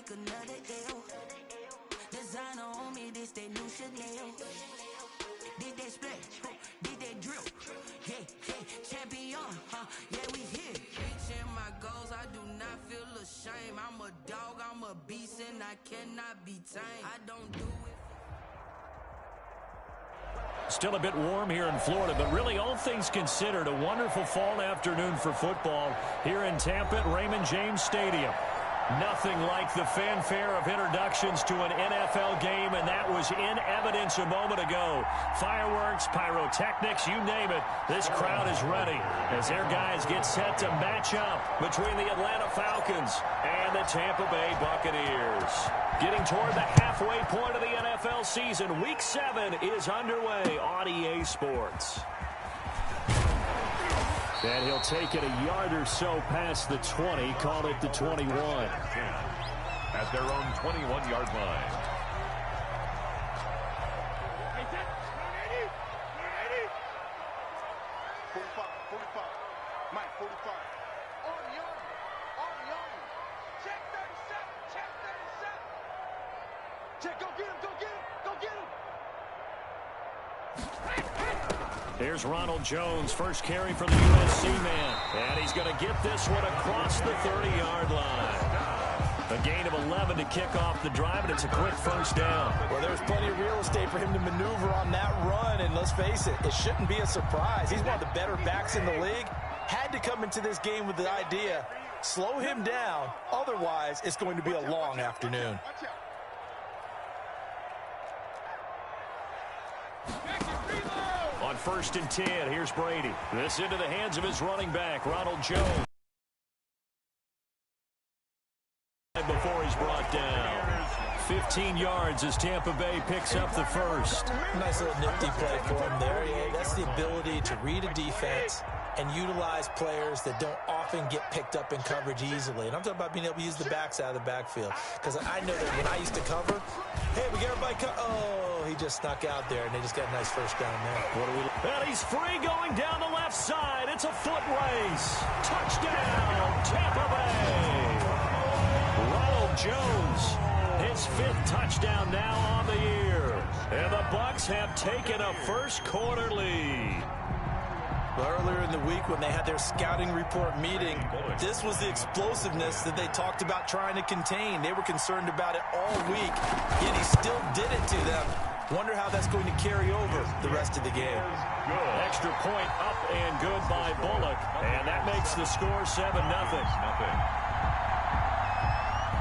take another L. Designer on me, this they new Chanel. Did they splash? Did they drip? Yeah, champion, yeah, we here. Reaching my goals, I do not feel ashamed. I'm a dog, I'm a beast, and I cannot be tamed. I don't do it. Still a bit warm here in Florida, but really all things considered, a wonderful fall afternoon for football here in Tampa at Raymond James Stadium. Nothing like the fanfare of introductions to an NFL game, and that was in evidence a moment ago. Fireworks, pyrotechnics, you name it. This crowd is ready as their guys get set to match up between the Atlanta Falcons and the Tampa Bay Buccaneers. Getting toward the halfway point of the NFL season, Week 7 is underway on EA Sports. And he'll take it a yard or so past the 20, call it the 21. At their own 21-yard line. Here's Ronald Jones, first carry for the USC man. And he's going to get this one across the 30-yard line. A gain of 11 to kick off the drive, and it's a quick first down. Well, there's plenty of real estate for him to maneuver on that run, and let's face it, it shouldn't be a surprise. He's one of the better backs in the league. Had to come into this game with the idea, slow him down, otherwise it's going to be a long afternoon. On 1st and 10, here's Brady. This into the hands of his running back, Ronald Jones. Before he's brought down. 15 yards as Tampa Bay picks up the first. Nice little nifty play for him there. Yeah, that's the ability to read a defense and utilize players that don't often get picked up in coverage easily. And I'm talking about being able to use the backs out of the backfield. Because I know that when I used to cover, hey, we get everybody oh, he just snuck out there, and they just got a nice first down there. And he's free going down the left side. It's a foot race. Touchdown, Tampa Bay. Ronald Jones, his 5th touchdown now on the year. And the Bucs have taken a first quarter lead. Earlier in the week when they had their scouting report meeting, this was the explosiveness that they talked about trying to contain. They were concerned about it all week, yet he still did it to them. Wonder how that's going to carry over the rest of the game. Extra point up and good by Bullock, and that makes the score 7-0.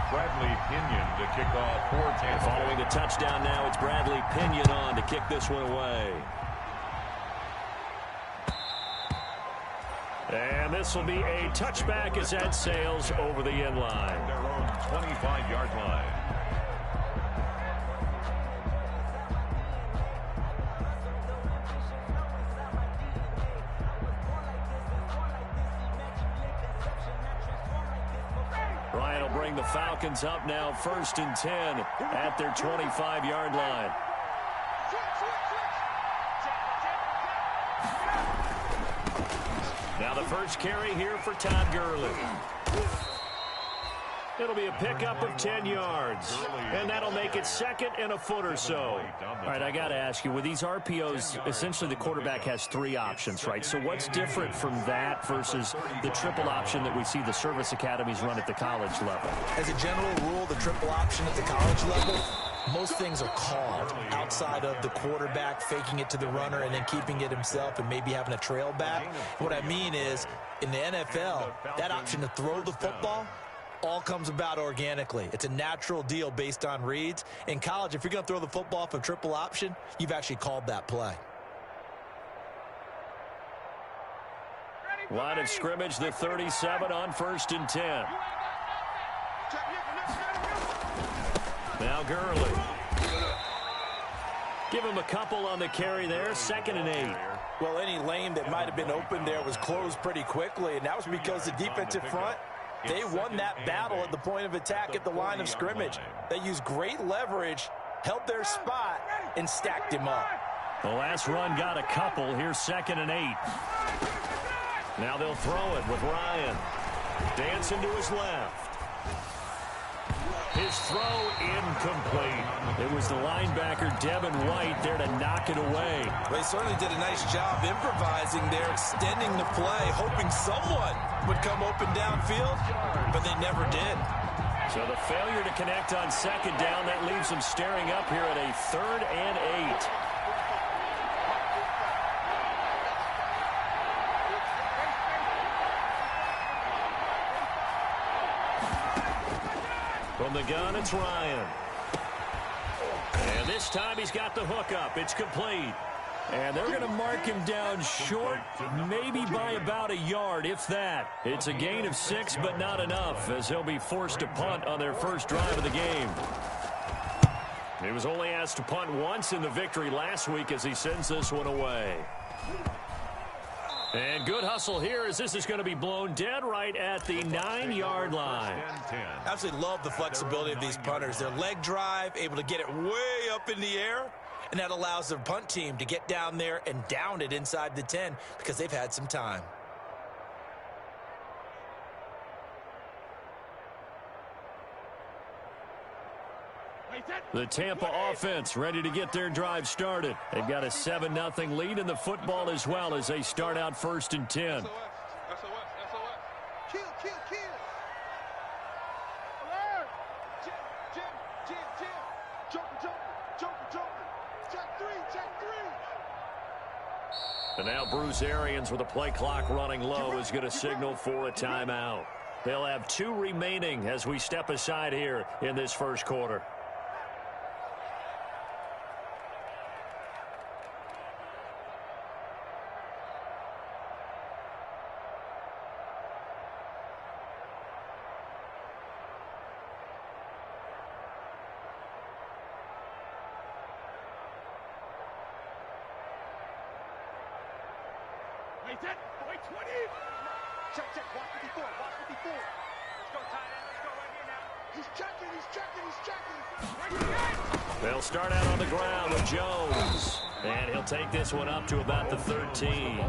Bradley Pinion to kick off for Tampa. Following the touchdown now, it's Bradley Pinion on to kick this one away. And this will be a touchback as that sails over the end line. Their own 25-yard line. Ryan will bring the Falcons up now 1st and 10 at their 25-yard line. Now the first carry here for Todd Gurley. It'll be a pickup of 10 yards, and that'll make it 2nd and a foot or so. All right, I got to ask you, with these RPOs, essentially the quarterback has 3 options, right? So what's different from that versus the triple option that we see the service academies run at the college level? As a general rule, the triple option at the college level, most things are called outside of the quarterback faking it to the runner and then keeping it himself and maybe having a trail back. What I mean is, in the NFL, that option to throw the football all comes about organically. It's a natural deal based on reads. In college, if you're going to throw the football from triple option, you've actually called that play. Line of scrimmage, the 37 on 1st and 10. Now Gurley. Give him a couple on the carry there, 2nd and 8. Well, any lane that might have been open there was closed pretty quickly, and that was because the defensive front, they won that battle at the point of attack at the line of scrimmage. They used great leverage, held their spot, and stacked him up. The last run got a couple. Here's 2nd and 8. Now they'll throw it with Ryan. Dancing to his left. His throw incomplete. It was the linebacker, Devin White, there to knock it away. They certainly did a nice job improvising there, extending the play, hoping someone would come open downfield, but they never did. So the failure to connect on second down, that leaves them staring up here at a 3rd and 8. From the gun, it's Ryan. And this time he's got the hook up. It's complete. And they're going to mark him down short, maybe by about a yard, if that. It's a gain of 6, but not enough, as he'll be forced to punt on their first drive of the game. He was only asked to punt once in the victory last week as he sends this one away. And good hustle here as this is going to be blown dead right at the 9-yard line. I absolutely love the flexibility of these punters. Their leg drive, able to get it way up in the air, and that allows their punt team to get down there and down it inside the 10 because they've had some time. The Tampa offense ready to get their drive started. They've got a 7-0 lead in the football as well as they start out 1st and 10. And now Bruce Arians with the play clock running low is going to signal for a timeout. They'll have 2 remaining as we step aside here in this first quarter. They'll start out on the ground with Jones. And he'll take this one up to about the 13.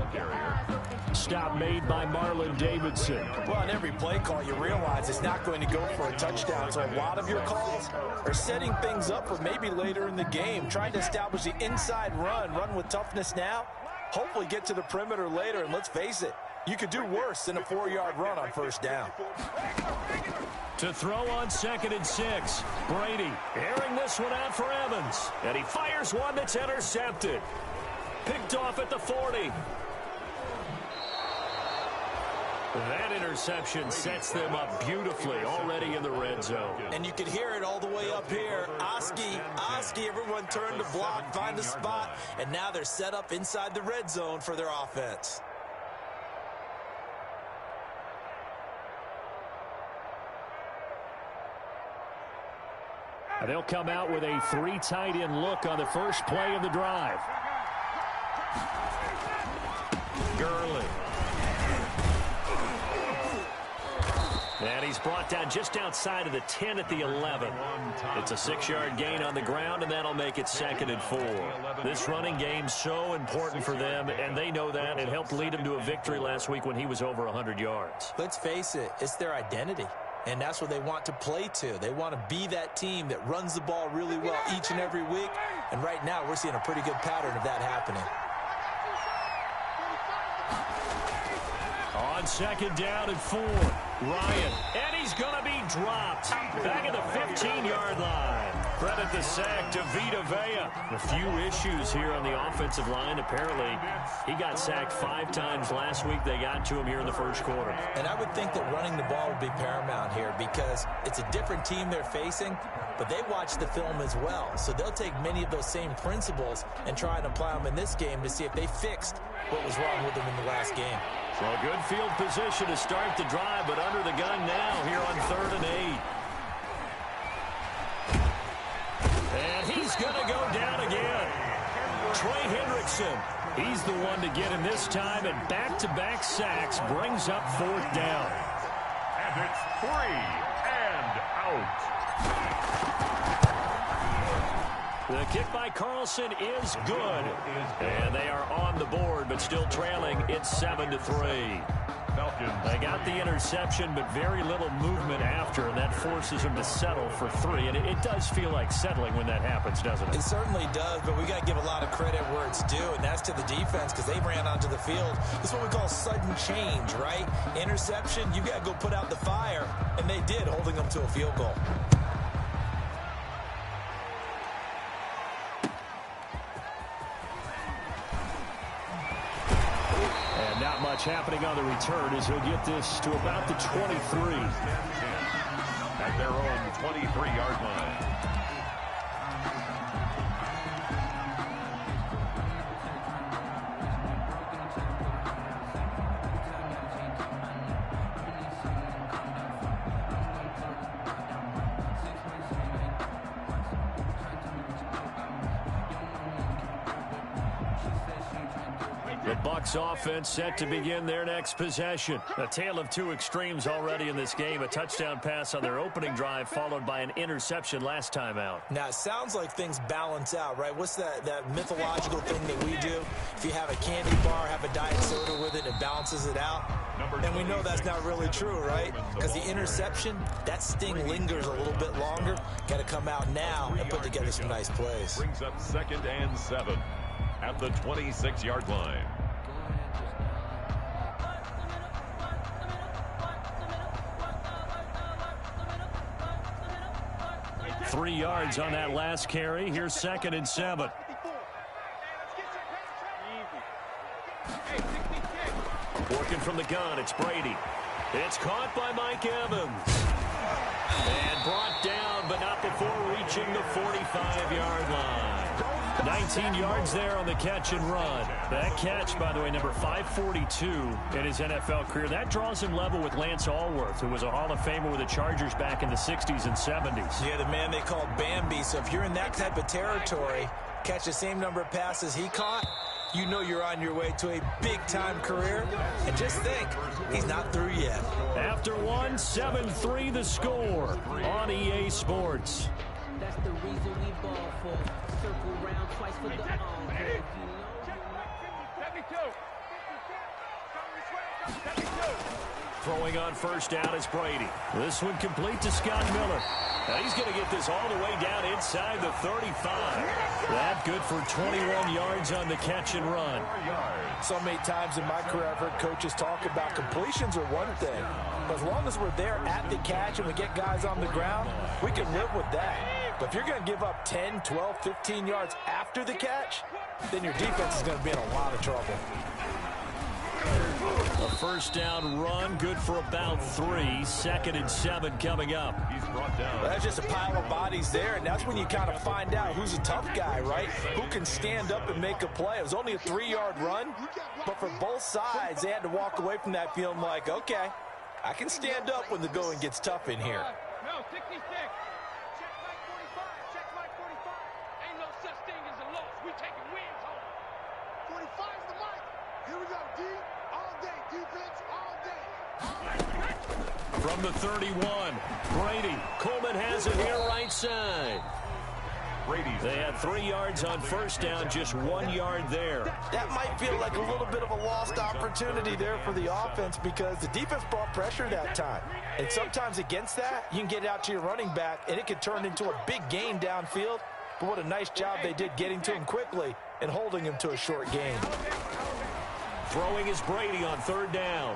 Stop made by Marlon Davidson. Well, on every play call, you realize it's not going to go for a touchdown. So a lot of your calls are setting things up for maybe later in the game, trying to establish the inside run with toughness now, hopefully get to the perimeter later. And let's face it, you could do worse than a 4-yard run on first down. To throw on 2nd and 6. Brady airing this one out for Evans. And he fires one that's intercepted. Picked off at the 40. That interception sets them up beautifully already in the red zone. And you can hear it all the way up here. Oski, everyone turned to block, find a spot, and now they're set up inside the red zone for their offense. And they'll come out with a 3 tight end look on the first play of the drive. Gurley. And he's brought down just outside of the 10 at the 11. It's a 6-yard gain on the ground, and that'll make it 2nd and 4. This running game's so important for them, and they know that. It helped lead them to a victory last week when he was over 100 yards. Let's face it, it's their identity. And that's what they want to play to. They want to be that team that runs the ball really well each and every week. And right now, we're seeing a pretty good pattern of that happening. On 2nd down and 4, Ryan. And he's going to be dropped back at the 15-yard line. Credit the sack to Vita Vea. A few issues here on the offensive line. Apparently, he got sacked 5 times last week. They got to him here in the first quarter. And I would think that running the ball would be paramount here because it's a different team they're facing, but they watch the film as well. So they'll take many of those same principles and try and apply them in this game to see if they fixed what was wrong with them in the last game. So a good field position to start the drive, but under the gun now here on 3rd and 8. And he's going to go down again. Trey Hendrickson, he's the one to get him this time, and back-to-back sacks brings up 4th down. And it's 3 and out. The kick by Carlson is good. And they are on the board, but still trailing. It's 7-3. They got the interception, but very little movement after after, and that forces him to settle for 3. And it does feel like settling when that happens, doesn't it? It certainly does, but we got to give a lot of credit where it's due, and that's to the defense because they ran onto the field. It's what we call sudden change, right? Interception, you got to go put out the fire, and they did, holding them to a field goal. Not much happening on the return as he'll get this to about the 23. At their own 23-yard line. The Bucs offense set to begin their next possession. A tale of two extremes already in this game. A touchdown pass on their opening drive followed by an interception last time out. Now, it sounds like things balance out, right? What's that mythological thing that we do? If you have a candy bar, have a diet soda with it, it balances it out. And we know that's not really true, right? Because the interception, that sting lingers a little bit longer. Got to come out now and put together some nice plays. Brings up 2nd and 7 at the 26-yard line. 3 yards on that last carry. Here's 2nd and 7. Working from the gun, it's Brady. It's caught by Mike Evans. And brought down, but not before reaching the 45-yard line. 19 yards there on the catch and run. That catch, by the way, number 542 in his NFL career. That draws him level with Lance Allworth, who was a Hall of Famer with the Chargers back in the 60s and 70s. Yeah, the man they called Bambi. So if you're in that type of territory, catch the same number of passes he caught, you know you're on your way to a big-time career. And just think, he's not through yet. After one, 7-3 the score on EA Sports. That's the reason we ball for. Circle round twice for the encore. Throwing on first down is Brady. This one complete to Scott Miller. Now he's going to get this all the way down inside the 35. That good for 21 yards on the catch and run. So many times in my career, I've heard coaches talk about completions are one thing. But as long as we're there at the catch and we get guys on the ground, we can live with that. But if you're going to give up 10, 12, 15 yards after the catch, then your defense is going to be in a lot of trouble. A first down run, good for about 3. 2nd and 7 coming up. He's brought down. Well, that's just a pile of bodies there, and that's when you kind of find out who's a tough guy, right? Who can stand up and make a play. It was only a 3-yard run, but for both sides, they had to walk away from that feeling like, okay, I can stand up when the going gets tough in here. No, 66. Check Mike 45. Check Mike 45. Ain't no such thing as a loss. We taking wins home. 45 is the mic. Here we go, D. All day. Defense all day. From the 31, Brady. Coleman has it here right side. Brady's. They had 3 yards on first down, just 1 yard there. That might feel like a little bit of a lost opportunity there for the offense because the defense brought pressure that time. And sometimes against that, you can get it out to your running back, and it could turn into a big gain downfield. But what a nice job they did getting to him quickly and holding him to a short gain. Throwing is Brady on third down.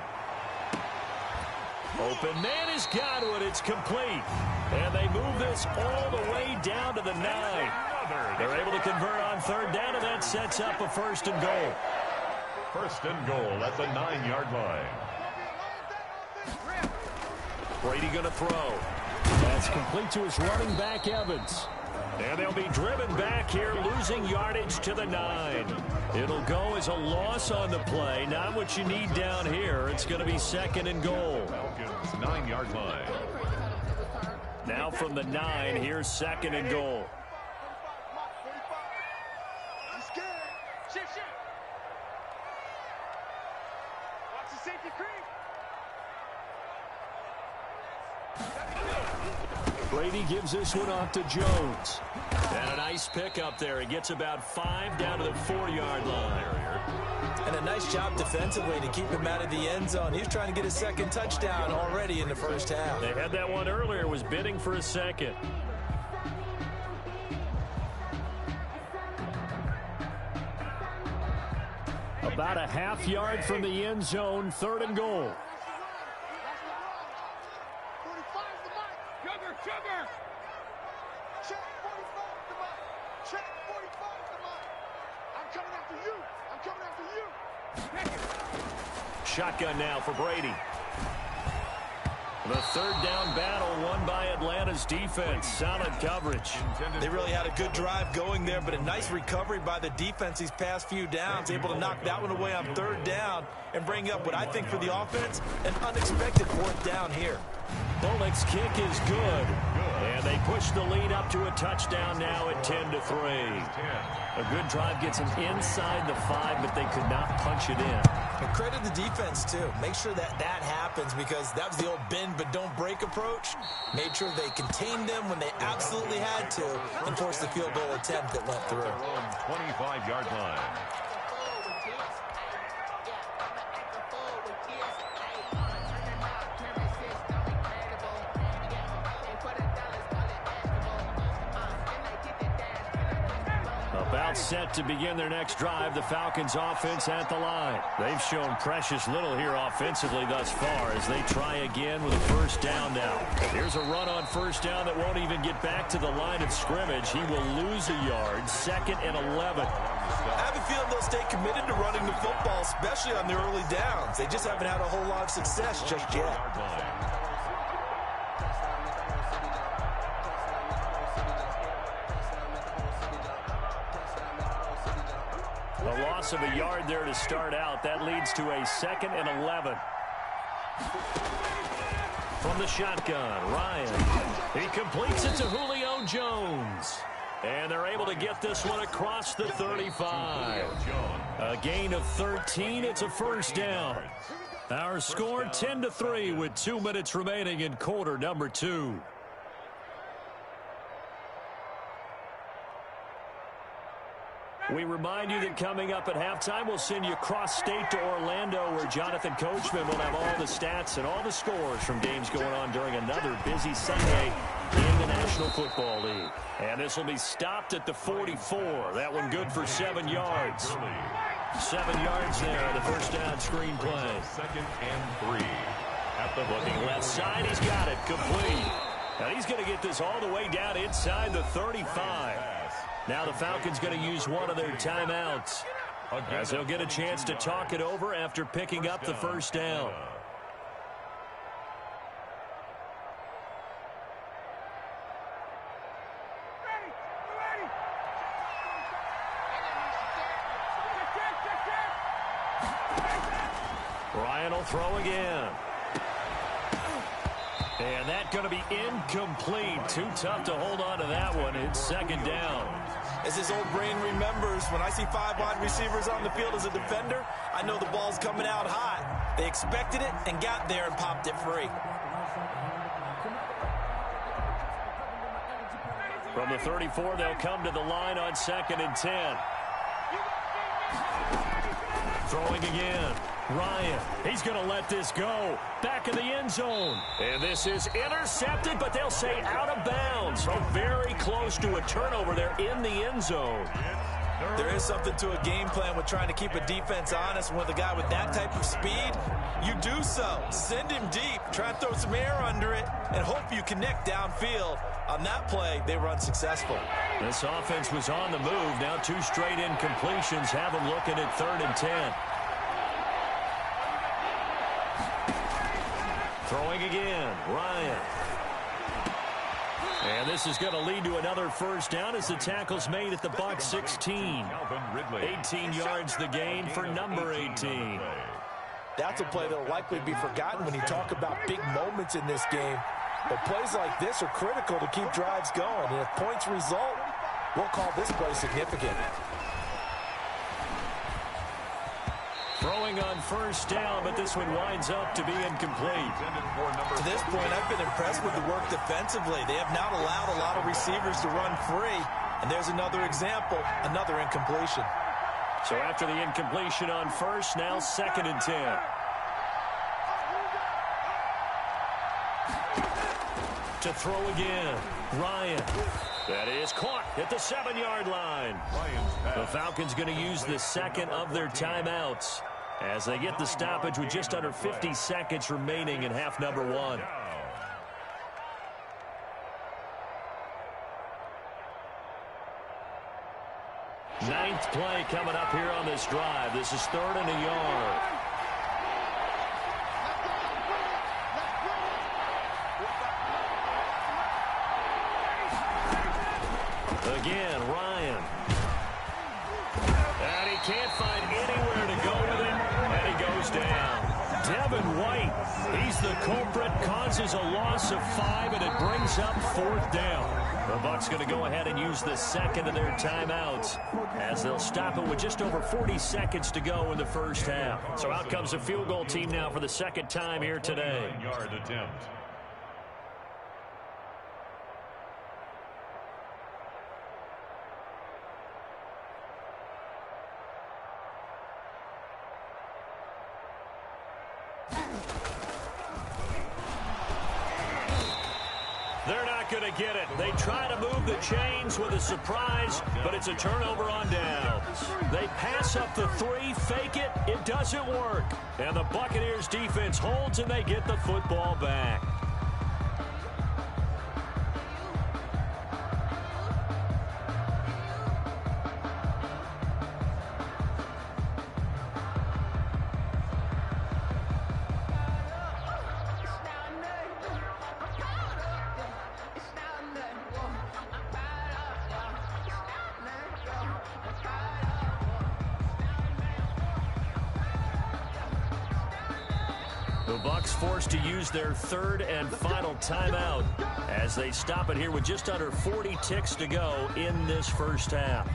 Open man has got it. It's complete. And they move this all the way down to the 9. They're able to convert on third down, and that sets up a 1st and goal. 1st and goal at the 9-yard line. Brady going to throw. That's complete to his running back, Evans. And they'll be driven back here, losing yardage to the 9. It'll go as a loss on the play. Not what you need down here. It's going to be 2nd and goal. Falcons 9-yard line. Now from the 9, here's 2nd and goal. He's scared. Shift. Watch the safety creep. Brady gives this one off to Jones. And a nice pickup there. He gets about 5 down to the 4-yard line. And a nice job defensively to keep him out of the end zone. He was trying to get his second touchdown already in the first half. They had that one earlier, was bidding for a second. About a half yard from the end zone, 3rd and goal. 45's the mic. Sugar, sugar. Check 45's the mic. Check 45's the mic. I'm coming after you. I'm coming after you. Shotgun now for Brady. The 3rd down battle won by Atlanta's defense. Solid coverage. They really had a good drive going there, but a nice recovery by the defense these past few downs. Able to knock that one away on 3rd down and bring up what I think for the offense, an unexpected 4th down here. Bullock's kick is good. And they push the lead up to a touchdown now at 10-3. A good drive gets them inside the 5, but they could not punch it in. And credit the defense, too. Make sure that happens, because that was the old bend but don't break approach. Made sure they contained them when they absolutely had to and forced the field goal attempt that went through. 25-yard line. About set to begin their next drive, the Falcons offense at the line. They've shown precious little here offensively thus far as they try again with a 1st down now. Here's a run on 1st down that won't even get back to the line of scrimmage. He will lose a yard, 2nd and 11. I have a feeling they'll stay committed to running the football, especially on the early downs. They just haven't had a whole lot of success just yet. A loss of a yard there to start out. That leads to a 2nd and 11. From the shotgun, Ryan. He completes it to Julio Jones. And they're able to get this one across the 35. A gain of 13. It's a 1st down. Our score 10-3 with 2 minutes remaining in quarter number 2. We remind you that coming up at halftime, we'll send you cross-state to Orlando, where Jonathan Coachman will have all the stats and all the scores from games going on during another busy Sunday in the National Football League. And this will be stopped at the 44. That one good for 7 yards. 7 yards there, the 1st down screen play. 2nd and 3. At the looking left side, he's got it complete. Now he's going to get this all the way down inside the 35. Now the Falcons going to use one of their timeouts, as they'll get a chance to talk it over after picking up the 1st down. Ryan will throw again. And that's going to be incomplete. Too tough to hold on to that one. It's 2nd down. As his old brain remembers, when I see 5 wide receivers on the field as a defender, I know the ball's coming out hot. They expected it and got there and popped it free. From the 34, they'll come to the line on 2nd and 10. Throwing again. Ryan, he's going to let this go. Back in the end zone. And this is intercepted, but they'll say out of bounds. So very close to a turnover there in the end zone. There is something to a game plan with trying to keep a defense honest. And with a guy with that type of speed, you do so. Send him deep. Try and throw some air under it and hope you connect downfield. On that play, they were unsuccessful. This offense was on the move. Now 2 straight incompletions have them looking at 3rd and 10. Throwing again, Ryan. And this is going to lead to another 1st down as the tackle's made at the Bucs 16. 18 yards the gain for number 18. That's a play that will likely be forgotten when you talk about big moments in this game. But plays like this are critical to keep drives going. And if points result, we'll call this play significant. Throwing on first down, but this one winds up to be incomplete. To this point, I've been impressed with the work defensively. They have not allowed a lot of receivers to run free. And there's another example, another incompletion. So after the incompletion on first, now 2nd and 10. To throw again, Ryan. That is caught at the 7-yard line. The Falcons going to use the second of their timeouts as they get the stoppage with just under 50 seconds remaining in half number 1. Ninth play coming up here on this drive. This is 3rd and a yard. Again, Ryan. And he can't find anywhere to go with it, and he goes down. Devin White, he's the culprit, causes a loss of 5, and it brings up 4th down. The Bucs going to go ahead and use the second of their timeouts as they'll stop it with just over 40 seconds to go in the first half. So out comes the field goal team now for the second time here today. 9-yard attempt. They're not going to get it. They try to move the chains with a surprise, but it's a turnover on downs. They pass up the 3, fake it. It doesn't work. And the Buccaneers defense holds, and they get the football back. The Bucs forced to use their 3rd and final timeout as they stop it here with just under 40 ticks to go in this first half.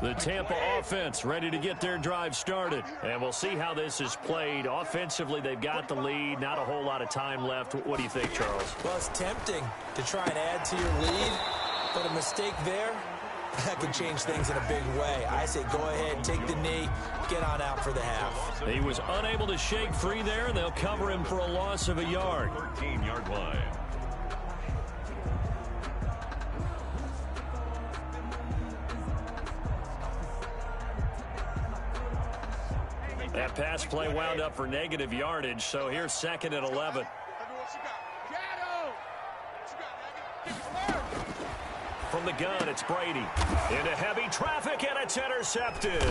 The Tampa offense ready to get their drive started. And we'll see how this is played. Offensively, they've got the lead. Not a whole lot of time left. What do you think, Charles? Well, it's tempting to try and add to your lead, but a mistake there, that can change things in a big way. I say go ahead, take the knee, get on out for the half. He was unable to shake free there, and they'll cover him for a loss of a yard. 13-yard line. That pass play wound up for negative yardage, so here's 2nd and 11. From the gun, it's Brady. Into heavy traffic, and it's intercepted.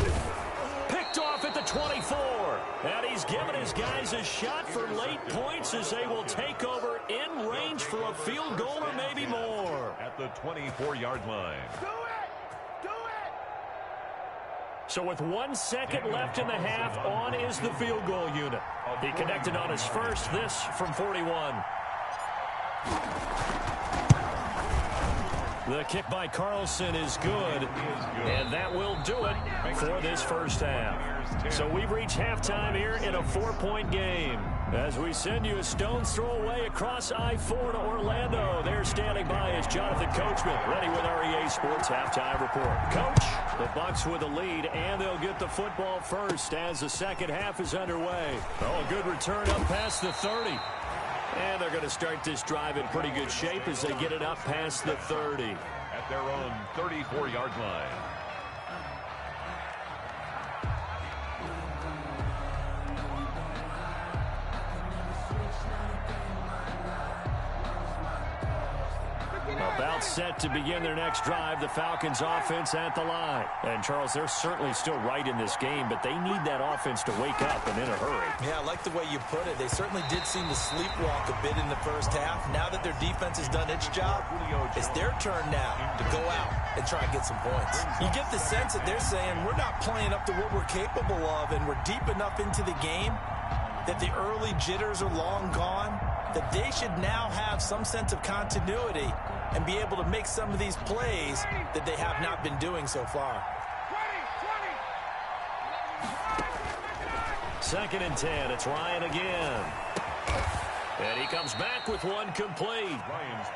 Picked off at the 24. And he's given his guys a shot for late points as they will take over in range for a field goal or maybe more. At the 24-yard line. So with 1 second left in the half, on is the field goal unit. He connected on his first, this from 41. The kick by Carlson is good, and that will do it for this first half. So we've reached halftime here in a 4-point game. As we send you a stone's throw away across I-4 to Orlando, there standing by is Jonathan Coachman, ready with our EA Sports Halftime Report. Coach, the Bucs with the lead, and they'll get the football first as the second half is underway. Oh, a good return up past the 30. And they're going to start this drive in pretty good shape as they get it up past the 30. At their own 34-yard line. About All set to begin their next drive. The Falcons offense at the line. And, Charles, they're certainly still right in this game, but they need that offense to wake up and in a hurry. Yeah, I like the way you put it. They certainly did seem to sleepwalk a bit in the first half. Now that their defense has done its job, it's their turn now to go out and try and get some points. You get the sense that they're saying, we're not playing up to what we're capable of, and we're deep enough into the game that the early jitters are long gone, that they should now have some sense of continuity and be able to make some of these plays that they have not been doing so far. 2nd and 10. It's Ryan again. And he comes back with one complete.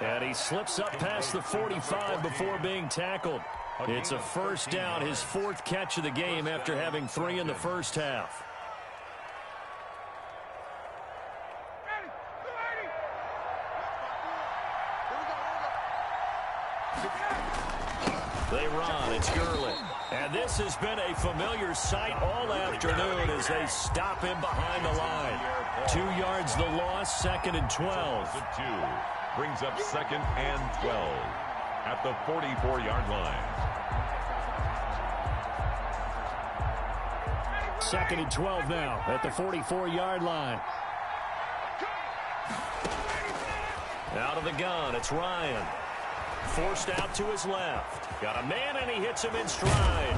And he slips up past the 45 before being tackled. It's a first down, his 4th catch of the game after having 3 in the first half. They run. It's Gurley. And this has been a familiar sight all afternoon as they stop him behind the line. 2 yards the loss, 2nd and 12. Brings up 2nd and 12 at the 44-yard line. 2nd and 12 now at the 44-yard line. Out of the gun, it's Ryan. Forced out to his left. Got a man, and he hits him in stride.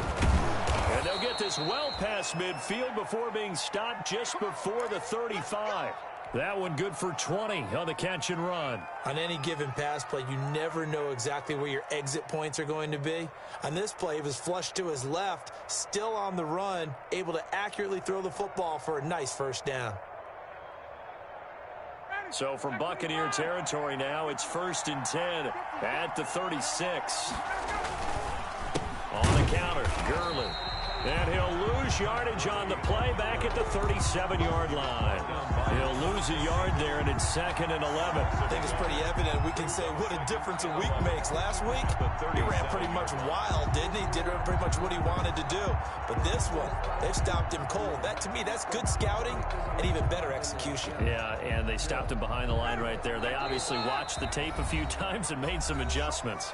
And they'll get this well past midfield before being stopped just before the 35. That one good for 20 on the catch and run. On any given pass play, you never know exactly where your exit points are going to be. On this play, he was flushed to his left, still on the run, able to accurately throw the football for a nice first down. So from Buccaneer territory now, it's 1st and 10 at the 36. On the counter, Gurley. And he'll lose yardage on the play back at the 37-yard line. He'll lose a yard there, and it's 2nd and 11. I think it's pretty evident. We can say what a difference a week makes. Last week, he ran pretty much wild, didn't he? Did pretty much what he wanted to do. But this one, they've stopped him cold. That, to me, that's good scouting and even better execution. Yeah, and they stopped him behind the line right there. They obviously watched the tape a few times and made some adjustments.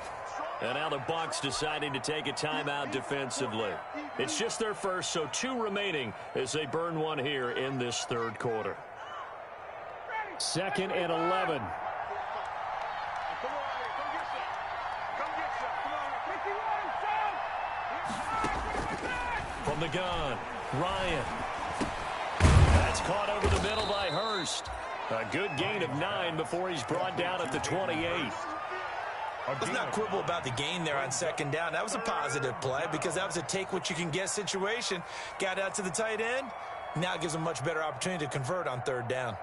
And now the Bucs deciding to take a timeout defensively. It's just their first, so 2 remaining as they burn one here in this 3rd quarter. 2nd and 11. From the gun, Ryan. That's caught over the middle by Hurst. A good gain of 9 before he's brought down at the 28. Let's not quibble about the gain there on 2nd down. That was a positive play because that was a take-what-you-can-get situation. Got out to the tight end. Now it gives them a much better opportunity to convert on 3rd down.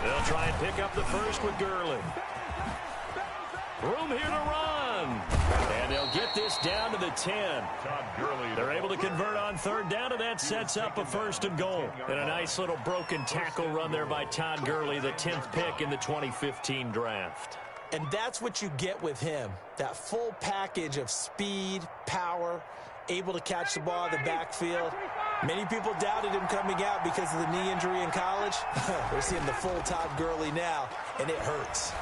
They'll try and pick up the first with Gurley. Room here to run. And they'll get this down to the 10. They're able to convert on 3rd down, and that sets up a 1st and goal. And a nice little broken tackle run there by Todd Gurley, the 10th pick in the 2015 draft. And that's what you get with him, that full package of speed, power, able to catch the ball in the backfield. Many people doubted him coming out because of the knee injury in college. We're seeing the full Todd Gurley now, and it hurts.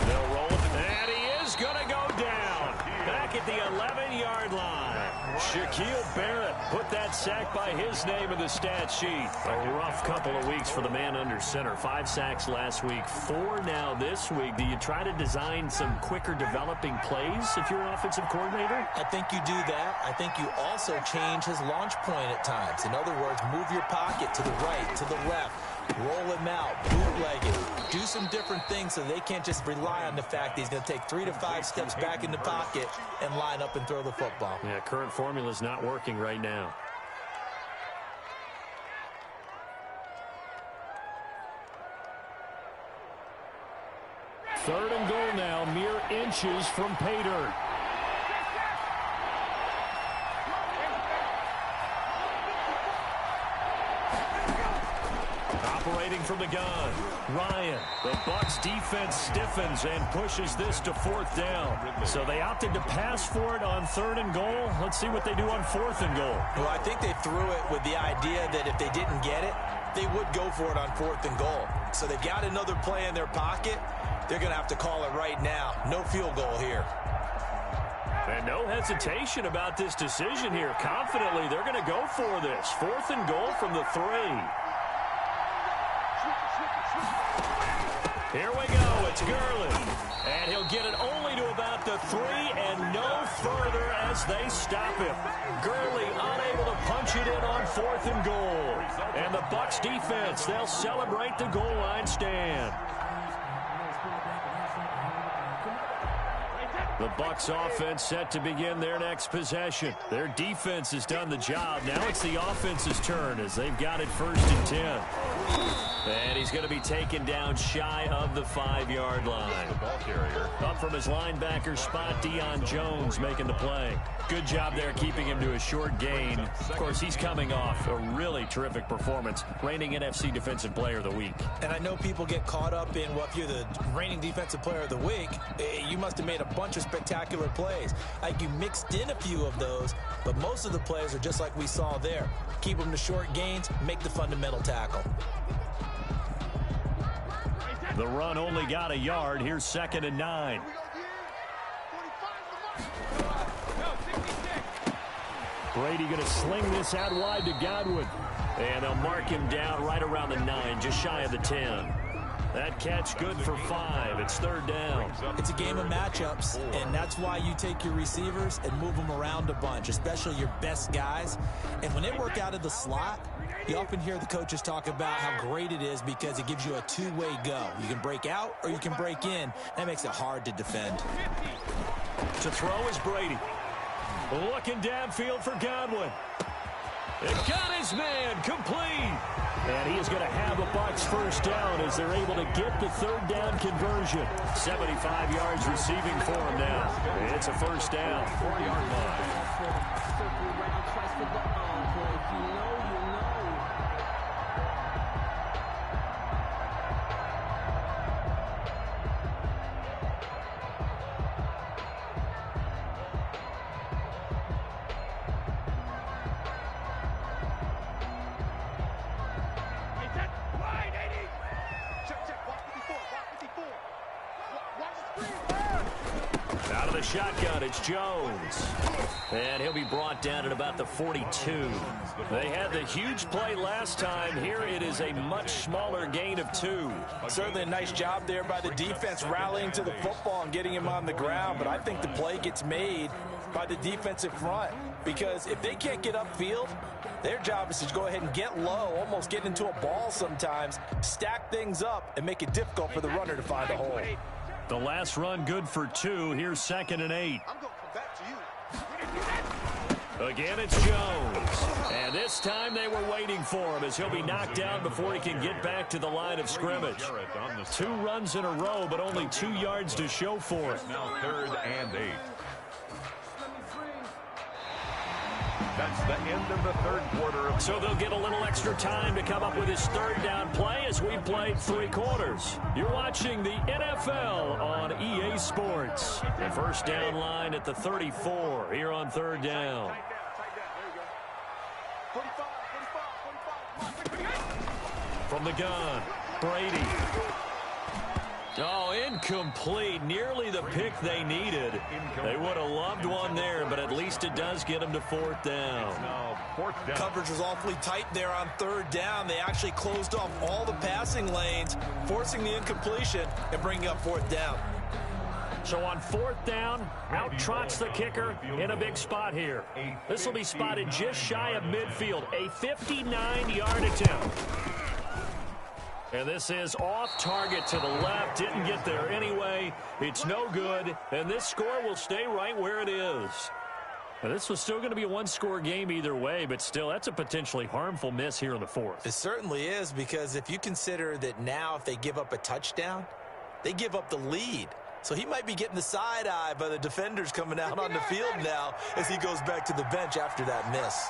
They'll roll it, and he is going to go down. Back at the 11-yard line. Shaquille Barrett put that sack by his name in the stat sheet. A rough couple of weeks for the man under center. 5 sacks last week, 4 now this week. Do you try to design some quicker developing plays if you're an offensive coordinator? I think you do that. I think you also change his launch point at times. In other words, move your pocket to the right, to the left. Roll him out, bootleg it, do some different things so they can't just rely on the fact that he's going to take 3 to 5 steps back in the pocket and line up and throw the football. Yeah, current formula is not working right now. Third and goal now, mere inches from pay dirt. waiting from the gun. Ryan, the Bucs defense stiffens and pushes this to 4th down. So they opted to pass for it on 3rd and goal. Let's see what they do on 4th and goal. Well, I think they threw it with the idea that if they didn't get it, they would go for it on 4th and goal. So they've got another play in their pocket. They're going to have to call it right now. No field goal here. And no hesitation about this decision here. Confidently, they're going to go for this. 4th and goal from the 3. Here we go. It's Gurley. And he'll get it only to about the 3 and no further as they stop him. Gurley unable to punch it in on 4th and goal. And the Bucs defense, they'll celebrate the goal line stand. The Bucs offense set to begin their next possession. Their defense has done the job. Now it's the offense's turn as they've got it 1st and 10. And he's going to be taken down shy of the 5-yard line. Up from his linebacker spot, Deion Jones making the play. Good job there keeping him to a short gain. Of course, he's coming off a really terrific performance, reigning NFC Defensive Player of the Week. And I know people get caught up in, well, if you're the reigning Defensive Player of the Week, you must have made a bunch of spectacular plays. Like you mixed in a few of those, but most of the plays are just like we saw there. Keep them to short gains, make the fundamental tackle. The run only got a yard. Here's 2nd and 9. Brady going to sling this out wide to Godwin. And they'll mark him down right around the 9, just shy of the 10. That catch good for 5. It's 3rd down. It's a game of matchups, and that's why you take your receivers and move them around a bunch, especially your best guys. And when they work out of the slot, you often hear the coaches talk about how great it is because it gives you a two-way go. You can break out or you can break in. That makes it hard to defend. To throw is Brady. Looking downfield for Godwin. It got his man complete. And he is going to have a Bucs 1st down as they're able to get the 3rd down conversion. 75 yards receiving for him now. It's a 1st down. 4-yard line. Out of the shotgun, it's Jones. And he'll be brought down at about the 42. They had the huge play last time. Here it is a much smaller gain of 2. Certainly a nice job there by the defense rallying to the football and getting him on the ground. But I think the play gets made by the defensive front. Because if they can't get upfield, their job is to go ahead and get low, almost get into a ball sometimes, stack things up, and make it difficult for the runner to find a hole. The last run good for 2. Here's 2nd and 8. Again, it's Jones. And this time they were waiting for him as he'll be knocked down before he can get back to the line of scrimmage. 2 runs in a row, but only 2 yards to show for it. Now 3rd and 8. That's the end of the 3rd quarter. So they'll get a little extra time to come up with his 3rd down play as we played 3 quarters. You're watching the NFL on EA Sports. The 1st down line at the 34 here on 3rd down. From the gun, Brady. Oh, incomplete. Nearly the pick they needed. They would have loved one there, but at least it does get them to 4th down. Coverage was awfully tight there on 3rd down. They actually closed off all the passing lanes, forcing the incompletion and bringing up 4th down. So on 4th down, out trots the kicker in a big spot here. This will be spotted just shy of midfield. A 59-yard attempt. And this is off target to the left. Didn't get there anyway. It's no good. And this score will stay right where it is. Now, this was still going to be a one-score game either way, but still, that's a potentially harmful miss here in the 4th. It certainly is, because if you consider that now if they give up a touchdown, they give up the lead. So he might be getting the side eye by the defenders coming out on the field now as he goes back to the bench after that miss.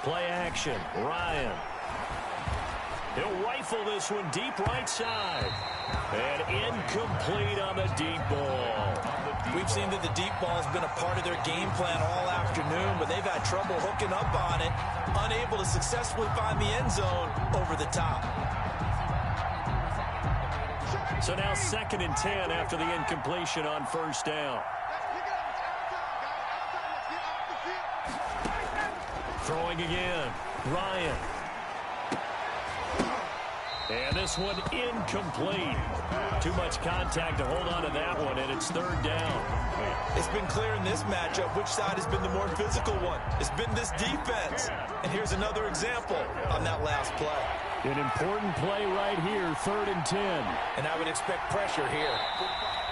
Play action. Ryan He'll rifle this one deep right side. And incomplete on the deep ball. We've seen that the deep ball has been a part of their game plan all afternoon, but they've had trouble hooking up on it, unable to successfully find the end zone over the top. So now 2nd and 10 after the incompletion on first down. Throwing again. Ryan. And this one incomplete. Too much contact to hold on to that one, and it's 3rd down. It's been clear in this matchup which side has been the more physical one. It's been this defense. And here's another example on that last play. An important play right here, 3rd and 10. And I would expect pressure here.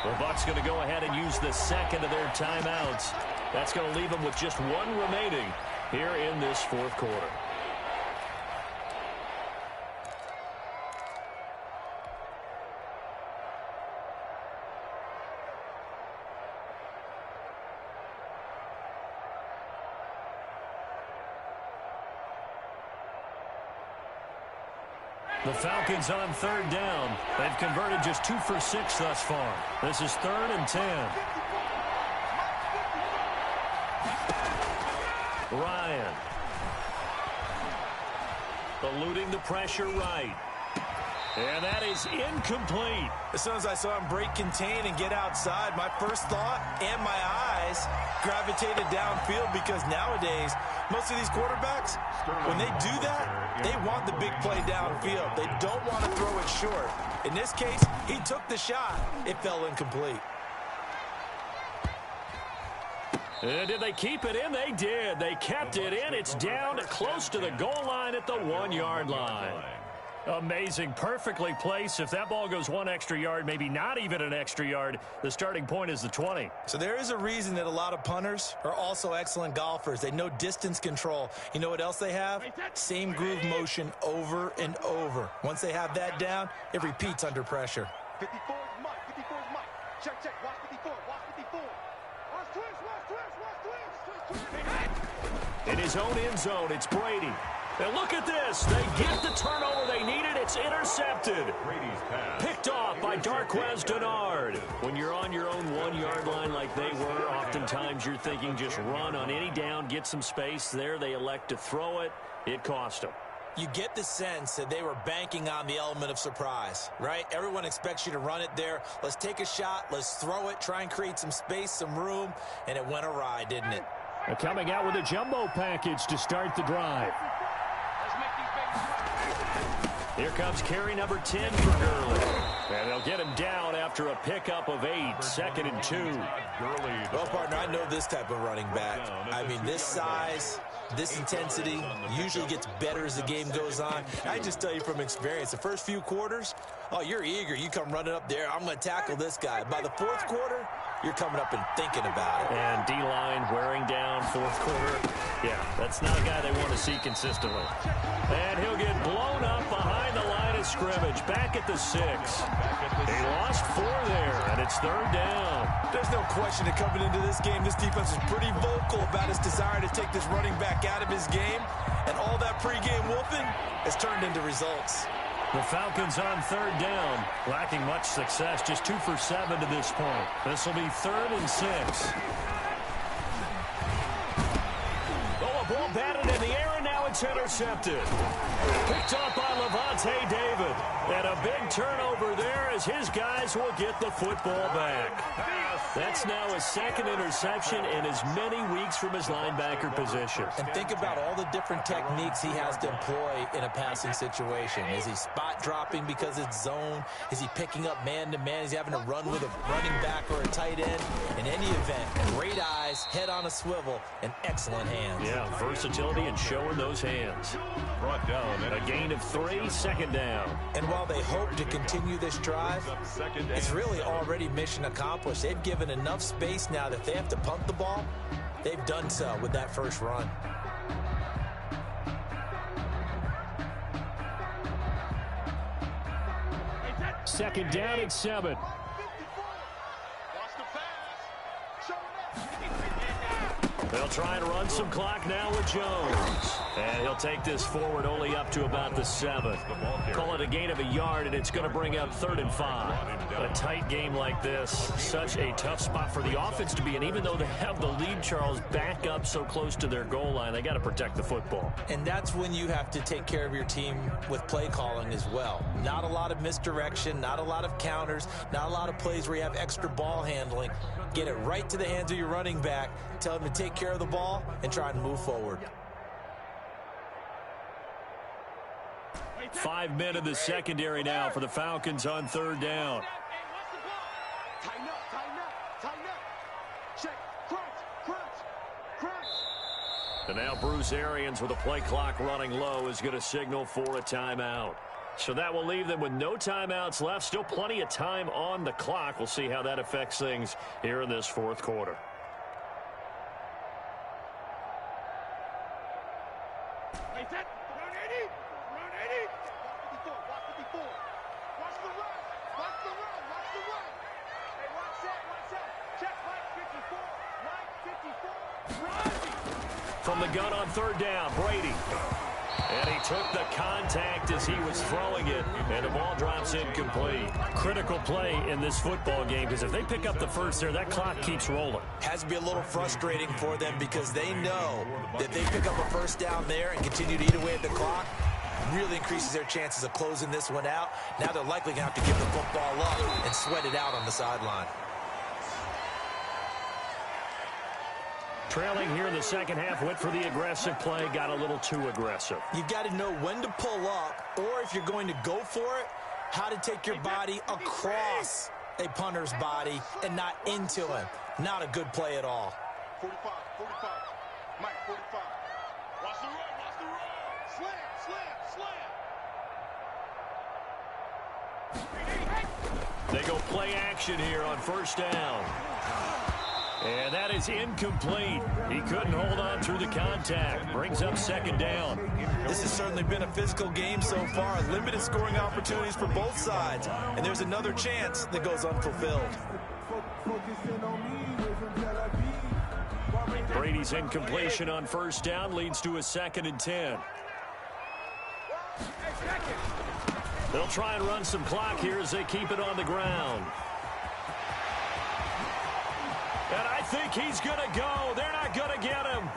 The Bucs going to go ahead and use the second of their timeouts. That's going to leave them with just one remaining here in this 4th quarter. The Falcons on 3rd down. They've converted just 2 for 6 thus far. This is 3rd and 10. Ryan. Eluding the pressure right. And that is incomplete. As soon as I saw him break contain and get outside, my first thought and my eyes gravitated downfield, because nowadays, most of these quarterbacks, when they do that, they want the big play downfield. They don't want to throw it short. In this case, he took the shot. It fell incomplete. And did they keep it in? They did. They kept it in. It's down close to the goal line at the 1-yard line. Amazing. Perfectly placed. If that ball goes 1 extra yard, maybe not even an extra yard, the starting point is the 20. So there is a reason that a lot of punters are also excellent golfers. They know distance control. You know what else they have? Same groove motion over and over. Once they have that down, it repeats under pressure. 54 is Mike. 54 is Mike. Check, check. Watch 54. Watch 54. Watch twist. Watch twist. Watch twist. In his own end zone, it's Brady. And look at this. They get the turnover they needed. It's intercepted. Picked off by Darquez Denard. When you're on your own 1-yard line like they were, oftentimes you're thinking just run on any down, get some space. There they elect to throw it. It cost them. You get the sense that they were banking on the element of surprise, right? Everyone expects you to run it there. Let's take a shot. Let's throw it. Try and create some space, some room. And it went awry, didn't it? They're coming out with a jumbo package to start the drive. Here comes carry number 10 for Gurley. And they'll get him down after a pickup of 8, 2nd and 2. Well, partner, I know this type of running back. I mean, this size, this intensity usually gets better as the game goes on. I just tell you from experience, the first few quarters, oh, you're eager. You come running up there. I'm going to tackle this guy. By the 4th quarter, you're coming up and thinking about it. And D-line wearing down 4th quarter. Yeah, that's not a guy they want to see consistently. And he'll get blown up behind the line of scrimmage. Back at the 6. He lost 4 there, and it's 3rd down. There's no question that coming into this game, this defense is pretty vocal about its desire to take this running back out of his game. And all that pregame whooping has turned into results. The Falcons on 3rd down, lacking much success, just 2 for 7 to this point. This will be 3rd and 6. Oh, a ball batted in the air, and now it's intercepted. Picked up by Levante David. And a big turnover there as his guys will get the football back. That's now his 2nd interception in as many weeks from his linebacker position. And think about all the different techniques he has to employ in a passing situation. Is he spot dropping because it's zone? Is he picking up man-to-man? Is he having to run with a running back or a tight end? In any event, great eyes, head on a swivel, and excellent hands. Yeah, versatility and showing those hands. Brought down A gain of 3, 2nd down. And while they hope to continue this drive, it's really already mission accomplished. They've given enough space now that if they have to punt the ball, they've done so with that first run. Second down and 7. Watch the pass. Showing up. They'll try and run some clock now with Jones. And he'll take this forward only up to about the 7. Call it a gain of a yard, and it's going to bring up 3rd and 5. A tight game like this, such a tough spot for the offense to be in. Even though they have the lead, Charles, back up so close to their goal line, they got to protect the football. And that's when you have to take care of your team with play calling as well. Not a lot of misdirection, not a lot of counters, not a lot of plays where you have extra ball handling. Get it right to the hands of your running back, tell him to take care of the ball, and try and move forward. 5 men in the secondary now for the Falcons on 3rd down. Tighten up, tighten up, tighten up. Check, crunch. And now Bruce Arians with the play clock running low is going to signal for a timeout. So that will leave them with no timeouts left. Still plenty of time on the clock. We'll see how that affects things here in this 4th quarter. Hey, set. Run 80. Run 80. Watch 54. Watch the run. Watch the run. Watch the run. Hey, watch that. Watch that. Check Mike 54. Mike 54. Run. From the gun on 3rd down, Brady. And he took the contact as he was throwing it, and the ball drops incomplete. Critical play in this football game, because if they pick up the first there, that clock keeps rolling. Has to be a little frustrating for them because they know that they pick up a first down there and continue to eat away at the clock, really increases their chances of closing this one out. Now they're likely going to have to give the football up and sweat it out on the sideline. Trailing here in the second half, went for the aggressive play, got a little too aggressive. You've got to know when to pull up, or if you're going to go for it, how to take your body across a punter's body and not into him. Not a good play at all. 45. Mike 45. Watch the run. Slam. They go play action here on 1st down. And that is incomplete. He couldn't hold on through the contact. Brings up 2nd down. This has certainly been a physical game so far. Limited scoring opportunities for both sides. And there's another chance that goes unfulfilled. Brady's incompletion on 1st down leads to a 2nd and 10. They'll try and run some clock here as they keep it on the ground. And I think he's going to go. They're not going to get him.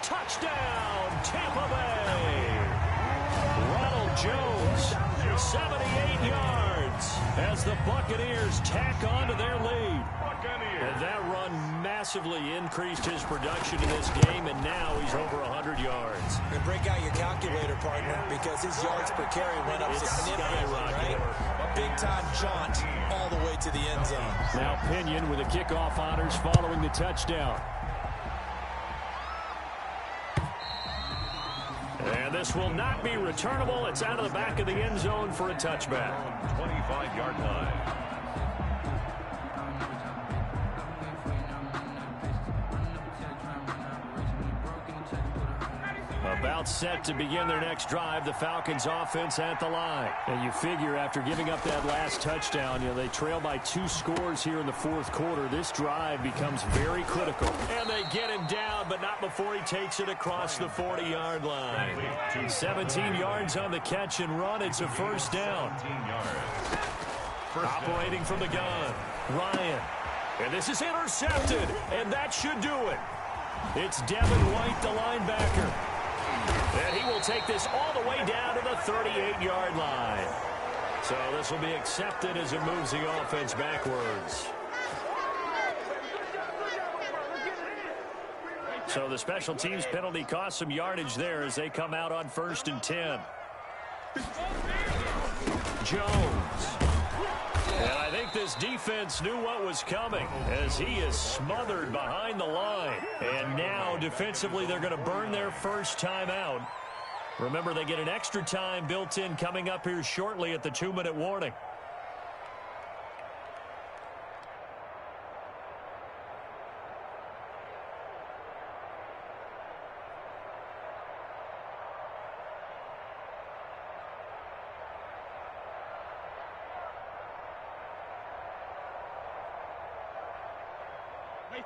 Touchdown, Tampa Bay. Ronald Jones, 78 yards as the Buccaneers tack on to their lead. And that run massively increased his production in this game, and now he's over 100 yards. And break out your calculator, partner, because his yards per carry went up significantly, right? A big-time jaunt all the way to the end zone. Now Pinion with the kickoff honors following the touchdown. And this will not be returnable. It's out of the back of the end zone for a touchback. 25-yard line. About set to begin their next drive, the Falcons offense at the line. And you figure after giving up that last touchdown, they trail by 2 scores here in the 4th quarter. This drive becomes very critical. And they get him down, but not before he takes it across the 40-yard line. 17 yards on the catch and run. It's a 1st down. Operating from the gun, Ryan. And this is intercepted, and that should do it. It's Devin White, the linebacker. And he will take this all the way down to the 38-yard line. So this will be accepted as it moves the offense backwards. So the special teams penalty cost some yardage there as they come out on 1st and 10. Jones. And I think this defense knew what was coming as he is smothered behind the line. And now defensively they're going to burn their first timeout. Remember, they get an extra time built in coming up here shortly at the 2-minute warning.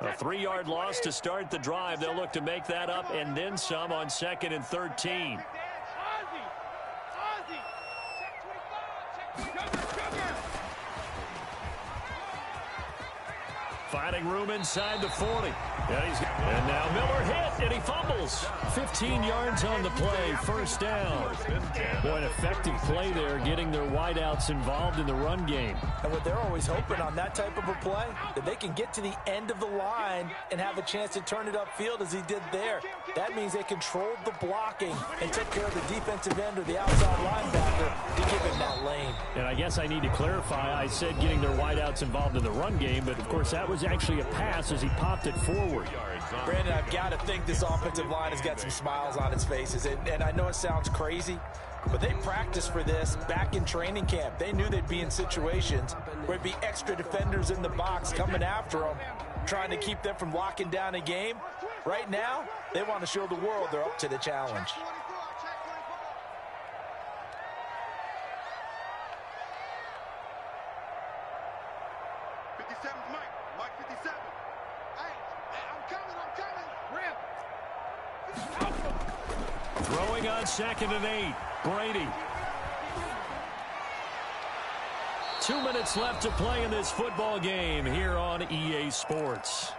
A 3-yard loss to start the drive. They'll look to make that up and then some on 2nd and 13. Finding room inside the 40. And now Miller hit, and he fumbles. 15 yards on the play, first down. Boy, an effective play there, getting their wideouts involved in the run game. And what they're always hoping on that type of a play, that they can get to the end of the line and have a chance to turn it upfield as he did there. That means they controlled the blocking and took care of the defensive end or the outside linebacker to give him that lane. And I guess I need to clarify, I said getting their wideouts involved in the run game, but of course that was actually a pass as he popped it forward. Brandon, I've got to think this offensive line has got some smiles on its faces. And I know it sounds crazy, but they practiced for this back in training camp. They knew they'd be in situations where it'd be extra defenders in the box coming after them, trying to keep them from locking down a game. Right now, they want to show the world they're up to the challenge. Throwing on 2nd and 8. Brady. 2 minutes left to play in this football game here on EA Sports.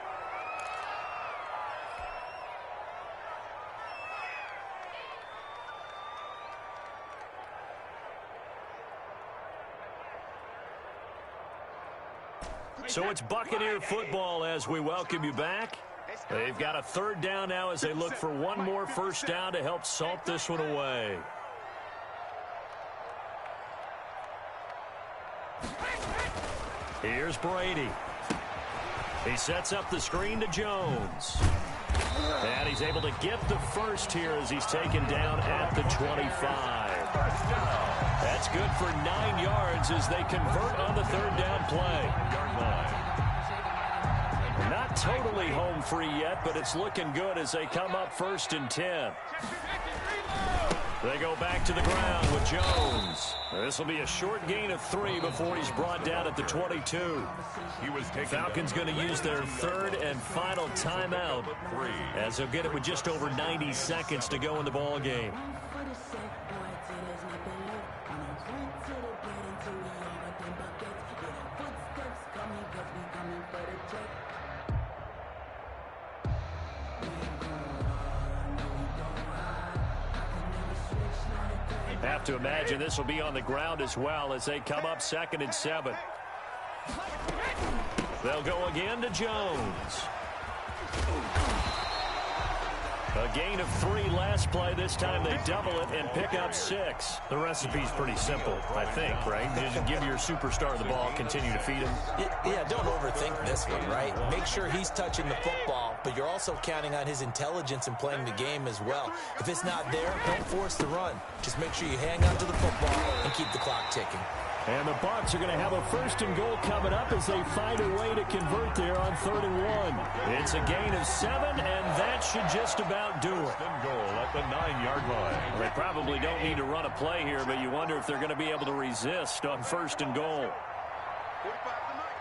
So it's Buccaneer football as we welcome you back. They've got a 3rd down now as they look for one more first down to help salt this one away. Here's Brady. He sets up the screen to Jones. And he's able to get the first here as he's taken down at the 25. That's good for 9 yards as they convert on the 3rd down play. Not totally home free yet, but it's looking good as they come up 1st and 10. They go back to the ground with Jones. This will be a short gain of 3 before he's brought down at the 22. Falcons going to use their 3rd and final timeout as they'll get it with just over 90 seconds to go in the ball game. Have to imagine this will be on the ground as well as they come up 2nd and 7. They'll go again to Jones. A gain of 3 last play. This time they double it and pick up 6. The recipe's pretty simple, I think, right? Just give your superstar the ball, continue to feed him. Yeah, don't overthink this one, right? Make sure he's touching the football, but you're also counting on his intelligence in playing the game as well. If it's not there, don't force the run. Just make sure you hang on to the football and keep the clock ticking. And the Bucs are going to have a 1st and goal coming up as they find a way to convert there on 3rd and 1. It's a gain of 7, and that should just about do it. And goal at the 9-yard line. Well, they probably don't need to run a play here, but you wonder if they're going to be able to resist on 1st and goal. 45 to Mike.